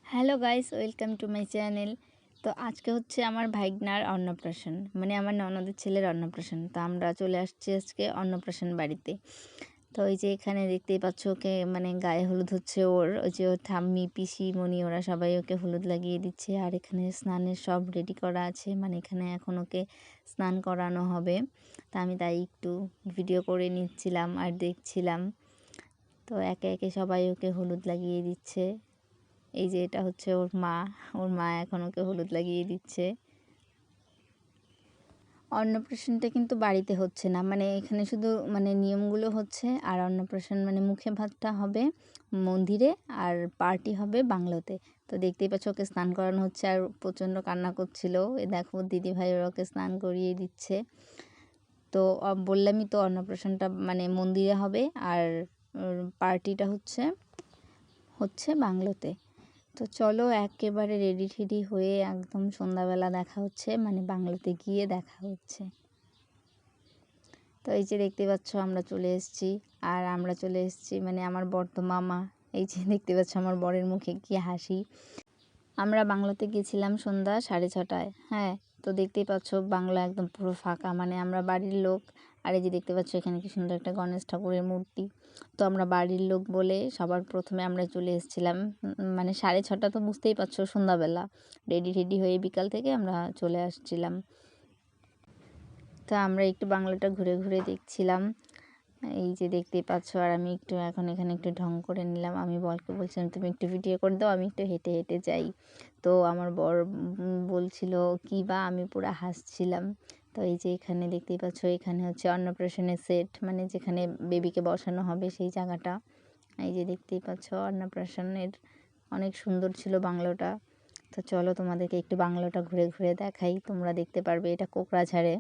Hello guys, welcome to my channel. তো আজকে হচ্ছে আমার ভাইগনার অন্নপ্রাশন, মানে আমার ননদের ছেলের অন্নপ্রাশন। তো আমরা চলে আসছি আজকে অন্নপ্রাশন বাড়িতে। তো ওই যে এখানে দেখতেই পাচ্ছ, ওকে মানে গায়ে হলুদ হচ্ছে, ওই যে ওর ঠাম্মি পিসি মনি ওরা সবাই ওকে হলুদ লাগিয়ে দিচ্ছে। আর এখানে স্নানের সব রেডি করা আছে, মানে এখানে এখন ওকে স্নান করানো হবে। তা আমি তাই একটু ভিডিও করে নিচ্ছিলাম আর দেখছিলাম। তো একে একে সবাই ওকে হলুদ লাগিয়ে দিচ্ছে। এই যে এটা হচ্ছে ওর মা এখন ওকে হলুদ লাগিয়ে দিচ্ছে। অন্নপ্রাশনটা কিন্তু বাড়িতে হচ্ছে না, মানে এখানে শুধু মানে নিয়মগুলো হচ্ছে। আর অন্নপ্রাশন মানে মুখে ভাতটা হবে মন্দিরে, আর পার্টি হবে বাংলোতে। তো দেখতেই পাচ্ছ ওকে স্নান করানো হচ্ছে, আর প্রচণ্ড কান্না করছিল। এ দেখো দিদিভাই ওকে স্নান করিয়ে দিচ্ছে। তো বললামই তো, অন্নপ্রাশনটা মানে মন্দিরে হবে, আর পার্টিটা হচ্ছে হচ্ছে বাংলোতে। তো চলো একেবারে রেডি ঠেডি হয়ে একদম সন্ধ্যাবেলা দেখা হচ্ছে, মানে বাংলোতে গিয়ে দেখা হচ্ছে। তো এই যে দেখতে পাচ্ছ আমরা চলে এসেছি। আর আমরা চলে এসেছি মানে আমার বর তো মামা। এই যে দেখতে পাচ্ছ আমার বরের মুখে কি হাসি। আমরা বাংলোতে গিয়েছিলাম সন্ধ্যা 6:30টায়। হ্যাঁ, তো দেখতেই পাচ্ছ বাংলা একদম পুরো ফাঁকা, মানে আমরা বাড়ির লোক। আর এই যে দেখতে পাচ্ছ এখানে কি সুন্দর একটা গণেশ ঠাকুরের মূর্তি। তো আমরা বাড়ির লোক বলে সবার প্রথমে আমরা চলে এসেছিলাম। মানে 6:30 তো বুঝতেই পারছো, সন্ধ্যাবেলা রেডি রেডি হয়ে বিকাল থেকে আমরা চলে আসছিলাম। তো আমরা একটু বাংলাটা ঘুরে ঘুরে দেখছিলাম। এই যে দেখতেই পাচ্ছ। আর আমি একটু এখন এখানে একটু ঢং করে নিলাম। আমি বরকে বলছিলাম তুমি একটু ভিডিও করে দাও, আমি একটু হেঁটে হেঁটে যাই। তো আমার বর বলছিল কি বা, আমি পুরো হাসছিলাম। তো এই যে এখানে দেখতেই পাচ্ছ, এখানে হচ্ছে অন্নপ্রাশনের সেট, মানে যেখানে বেবিকে বসানো হবে সেই জায়গাটা। এই যে দেখতেই পাচ্ছ অন্নপ্রাশনের অনেক সুন্দর ছিল বাংলোটা। তো চলো তোমাদেরকে একটু বাংলোটা ঘুরে ঘুরে দেখাই, তোমরা দেখতে পারবে। এটা কোকড়াঝাড়ে।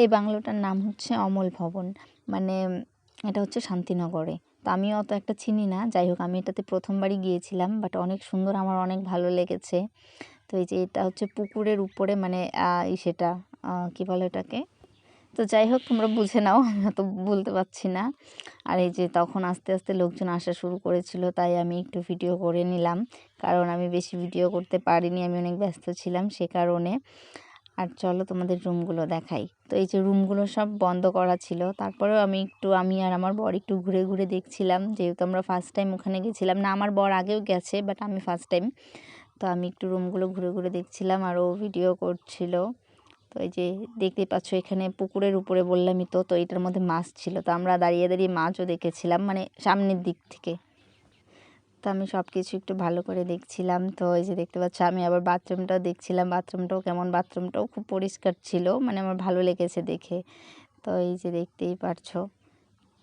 এই বাংলোটার নাম হচ্ছে অমল ভবন, মানে এটা হচ্ছে শান্তিনগরে। তো আমিও অত একটা চিনি না, যাই হোক আমি এটাতে প্রথমবারই গিয়েছিলাম, বাট অনেক সুন্দর, আমার অনেক ভালো লেগেছে। তো এই যে এটা হচ্ছে পুকুরের উপরে, মানে সেটা কী বলে এটাকে। তো যাই হোক তোমরা বুঝে নাও, আমি অত বলতে পারছি না। আর এই যে তখন আস্তে আস্তে লোকজন আসা শুরু করেছিল, তাই আমি একটু ভিডিও করে নিলাম, কারণ আমি বেশি ভিডিও করতে পারিনি, আমি অনেক ব্যস্ত ছিলাম সে কারণে। আর চলো তোমাদের রুমগুলো দেখাই। তো এই যে রুমগুলো সব বন্ধ করা ছিল, তারপরেও আমি আর আমার বর একটু ঘুরে ঘুরে দেখছিলাম, যেহেতু আমরা ফার্স্ট টাইম ওখানে গেছিলাম না। আমার বর আগেও গেছে, বাট আমি ফার্স্ট টাইম। তো আমি একটু রুমগুলো ঘুরে ঘুরে দেখছিলাম, আর ও ভিডিও করছিল। তো এই যে দেখতেই পাচ্ছ এখানে পুকুরের উপরে বললামই তো, তো এটার মধ্যে মাছ ছিল। তো আমরা দাঁড়িয়ে দাঁড়িয়ে মাছও দেখেছিলাম, মানে সামনের দিক থেকে। তো আমি সব কিছু একটু ভালো করে দেখছিলাম। তো এই যে দেখতে পাচ্ছ আমি আবার বাথরুমটাও দেখছিলাম, বাথরুমটাও কেমন, বাথরুমটাও খুব পরিষ্কার ছিল, মানে আমার ভালো লেগেছে দেখে। তো এই যে দেখতেই পারছো।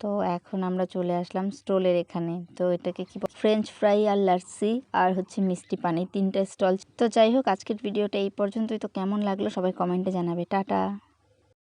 তো এখন আমরা চলে আসলাম স্টলের এখানে। তো এটাকে কি ফ্রেঞ্চ ফ্রাই আর লাচ্ছি আর হচ্ছে মিষ্টি পানি, 3টা স্টল। তো যাই হোক আজকের ভিডিওটা এই পর্যন্তই। তো কেমন লাগলো সবাই কমেন্টে জানাবে। টাটা।